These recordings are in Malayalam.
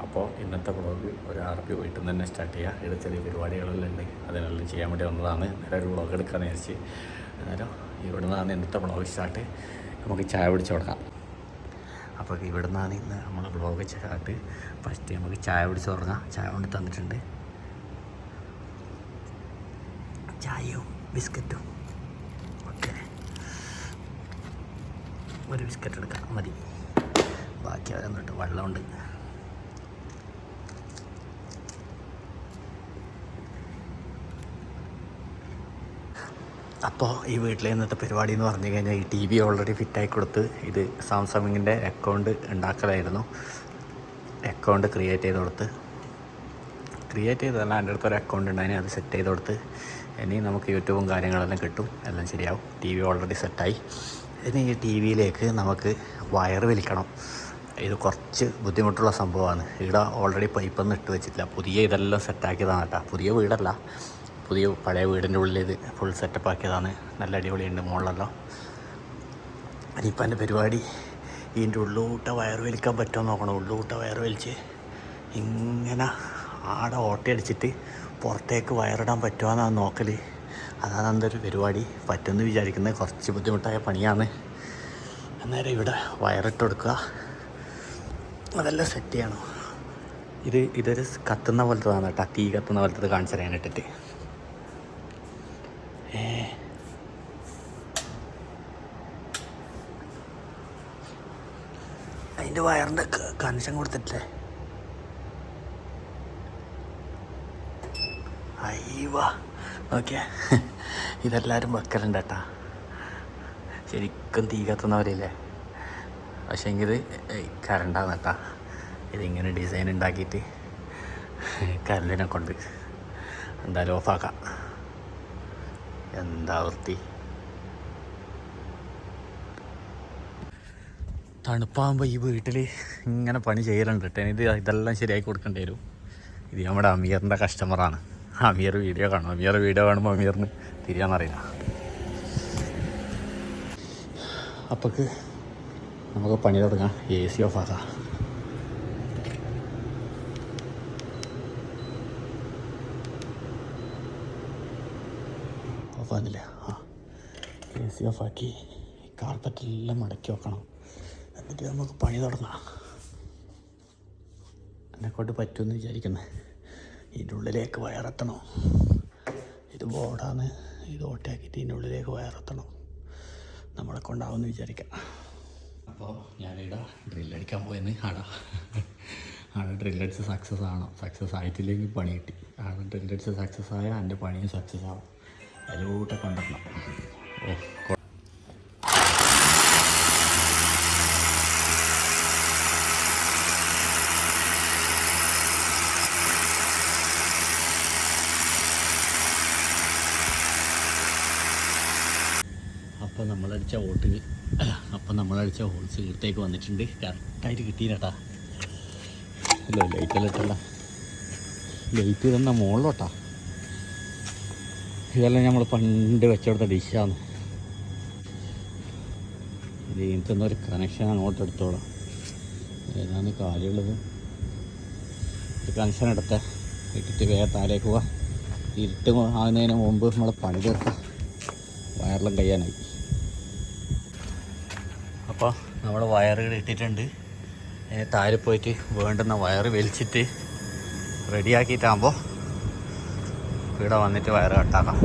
അപ്പോൾ ഇന്നത്തെ വ്ളോഗ് ഒരു RP വീട്ടിൽ നിന്ന് തന്നെ സ്റ്റാർട്ട് ചെയ്യുക. ഇവിടെ ചെറിയ പരിപാടികളെല്ലാം ഉണ്ട്, അതിനെല്ലാം ചെയ്യാൻ വേണ്ടി വന്നതാണ്. നേരെ ഒരു വ്ളോഗ് എടുക്കാമെന്ന് വിചാരിച്ച്. അന്നേരം ഇവിടെ നിന്നാണ് ഇന്നത്തെ വ്ളോഗ് സ്റ്റാർട്ട്. നമുക്ക് ചായ പിടിച്ച് തുടങ്ങാം. അപ്പോൾ ഇവിടെ നിന്നാണ് ഇന്ന് നമ്മൾ വ്ളോഗ് സ്റ്റാർട്ട്. ഫസ്റ്റ് നമുക്ക് ചായ പിടിച്ച് തുടങ്ങാം. ചായ കൊണ്ട് തന്നിട്ടുണ്ട്, ചായയും ബിസ്ക്കറ്റും. ഓക്കെ, ഒരു ബിസ്ക്കറ്റ് എടുക്കാം മതി, ബാക്കി അവരൊന്നിട്ട് വെള്ളമുണ്ട്. അപ്പോൾ ഈ വീട്ടിലെ ഇന്നത്തെ പരിപാടി എന്ന് പറഞ്ഞു കഴിഞ്ഞാൽ ഈ TV ഓൾറെഡി ഫിറ്റായി കൊടുത്ത് ഇത് സാംസങ്ങിൻ്റെ അക്കൗണ്ട് ഉണ്ടാക്കലായിരുന്നു. അക്കൗണ്ട് ക്രിയേറ്റ് ചെയ്തതല്ല, എൻ്റെ അടുത്തൊരു അക്കൗണ്ട് ഉണ്ടായിന്, അത് സെറ്റ് ചെയ്ത് കൊടുത്ത് ഇനി നമുക്ക് യൂട്യൂബും കാര്യങ്ങളെല്ലാം കിട്ടും, എല്ലാം ശരിയാവും. TV ഓൾറെഡി സെറ്റായി. ഇനി ഈ TVയിലേക്ക് നമുക്ക് വയർ വലിക്കണം. ഇത് കുറച്ച് ബുദ്ധിമുട്ടുള്ള സംഭവമാണ്. ഇവിടെ ഓൾറെഡി പൈപ്പൊന്നും ഇട്ട് വെച്ചിട്ടില്ല, പുതിയ ഇതെല്ലാം സെറ്റാക്കിയതാണ് കേട്ടോ. പുതിയ വീടല്ല, പഴയ വീടിൻ്റെ ഉള്ളിൽ ഇത് ഫുൾ സെറ്റപ്പ് ആക്കിയതാണ്. നല്ല അടിപൊളിയുണ്ട് മുകളിലെല്ലാം. ഇനിയിപ്പോൾ എൻ്റെ പരിപാടി ഇതിൻ്റെ ഉള്ളൂട്ട വയർ വലിക്കാൻ പറ്റുമോ നോക്കണം. ഉള്ളൂട്ട വയർ വലിച്ച് ഇങ്ങനെ ആടെ ഓട്ടയടിച്ചിട്ട് പുറത്തേക്ക് വയറിടാൻ പറ്റുമോ എന്നാണ് നോക്കൽ. അതാണ് എൻ്റെ ഒരു പരിപാടി. പറ്റുമെന്ന് വിചാരിക്കുന്നത്. കുറച്ച് ബുദ്ധിമുട്ടായ പണിയാണ്. അന്നേരം ഇവിടെ വയറിട്ട് കൊടുക്കുക, അതെല്ലാം സെറ്റ് ചെയ്യണം. ഇതൊരു കത്തുന്ന പോലത്തതാണ് കേട്ടോ, തീ കത്തുന്ന പോലത്തത് കാണിച്ചു തരാനിട്ടിട്ട്. അതിൻ്റെ വയറിൻ്റെ കണക്ഷൻ കൊടുത്തിട്ടില്ലേ? അയ്യവാ, ഓക്കെ. ഇതെല്ലാവരും വെക്കലുണ്ട് കേട്ടാ, ശരിക്കും തീ കത്തുന്നവരില്ലേ. പക്ഷേ എങ്കിൽ ഇത് കറണ്ടാന്ന് കേട്ടാ. ഇതിങ്ങനെ ഡിസൈൻ ഉണ്ടാക്കിയിട്ട് കറണ്ടിനെ കൊണ്ട് എന്തായാലും ഓഫാക്കാം. എന്താ വൃത്തി. തണുപ്പാകുമ്പോൾ ഈ വീട്ടിൽ ഇങ്ങനെ പണി ചെയ്യലുണ്ട് കേട്ടോ. ഇതെല്ലാം ശരിയാക്കി കൊടുക്കേണ്ടി വരും. ഇത് നമ്മുടെ അമീറിൻ്റെ കസ്റ്റമറാണ്. അമീർ വീഡിയോ കാണും. വീഡിയോ കാണുമ്പോൾ അമീറിന് തിരിയാന്നറിയില്ല. അപ്പോൾക്ക് നമുക്ക് പണി തുടങ്ങാം. AC ഓഫാക്കാം. ഓഫാകുന്നില്ല. AC ഓഫാക്കി കാർപ്പറ്റെല്ലാം മടക്കി വെക്കണം. എന്നിട്ട് നമുക്ക് പണി തുടങ്ങാം. എന്നെക്കൊണ്ട് പറ്റുമെന്ന് വിചാരിക്കുന്നത്. ഇതിൻ്റെ ഉള്ളിലേക്ക് വയറെത്തണം. ഇത് ബോർഡാണ്, ഇത് ഓട്ടയാക്കിയിട്ട് ഇതിൻ്റെ ഉള്ളിലേക്ക് വയറെത്തണം. നമ്മളെ കൊണ്ടാവുമെന്ന് വിചാരിക്കാം. അപ്പോൾ ഞാനിവിടെ ഡ്രില്ലടിക്കാൻ പോയെന്ന്. ആടെ ഡ്രില്ലടിച്ച് സക്സസ് ആയിട്ടില്ലെങ്കിൽ പണി കിട്ടി. ആടെ ഡ്രില്ലടിച്ച് സക്സസ് ആയാൽ എൻ്റെ പണിയും സക്സസ് ആവും. അതിലൂടെ കൊണ്ടുവരണം. അപ്പോൾ നമ്മളടിച്ച ഹോൾസ് ഇടത്തേക്ക് വന്നിട്ടുണ്ട്. കറക്റ്റായിട്ട് കിട്ടിയിട്ടാ. ഇല്ല, ലൈറ്റെല്ലാം ഇട്ടല്ല. ലൈറ്റ് തന്നെ മുകളിലോട്ടാ. ഇതെല്ലാം നമ്മൾ പണ്ട് വെച്ചെടുത്ത ഡിഷാണ്. ഇത് എനിക്കൊന്നൊരു കണക്ഷൻ അങ്ങോട്ട് എടുത്തോളാം. ഏതാണ് കാര്യമുള്ളത്? ഒരു കണക്ഷൻ ഇട്ടിട്ട് വേഗം താഴേക്ക് പോവാം. ഇരുട്ട് ആകുന്നതിന് മുമ്പ് നമ്മളെ പണി തീർക്കാം. വയറെല്ലാം കഴിയാനായി. അപ്പോൾ നമ്മൾ വയറുകൾ ഇട്ടിട്ടുണ്ട്. താഴെ പോയിട്ട് വേണ്ടുന്ന വയറ് വലിച്ചിട്ട് റെഡിയാക്കിയിട്ടാകുമ്പോൾ ഇവിടെ വന്നിട്ട് വയറ് കട്ടാക്കാം.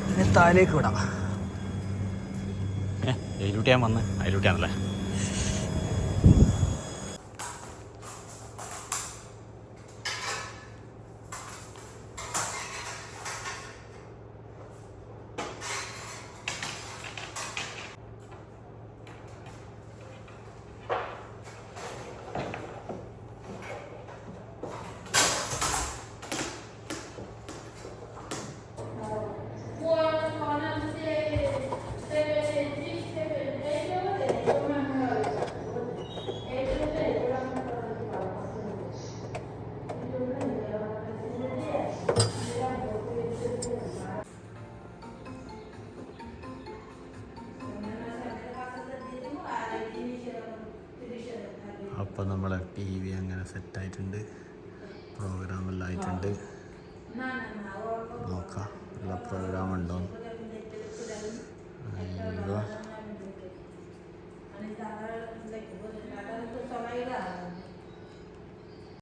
പിന്നെ താഴേക്ക് വിടാം. അതിലൂട്ടിയാൻ വന്ന് അതിലൂട്ടിയാണല്ലേ. ഇങ്ങനെ സെറ്റായിട്ടുണ്ട്. പ്രോഗ്രാമെല്ലാം ആയിട്ടുണ്ട്. നോക്കാം എല്ലാ പ്രോഗ്രാം ഉണ്ടോ.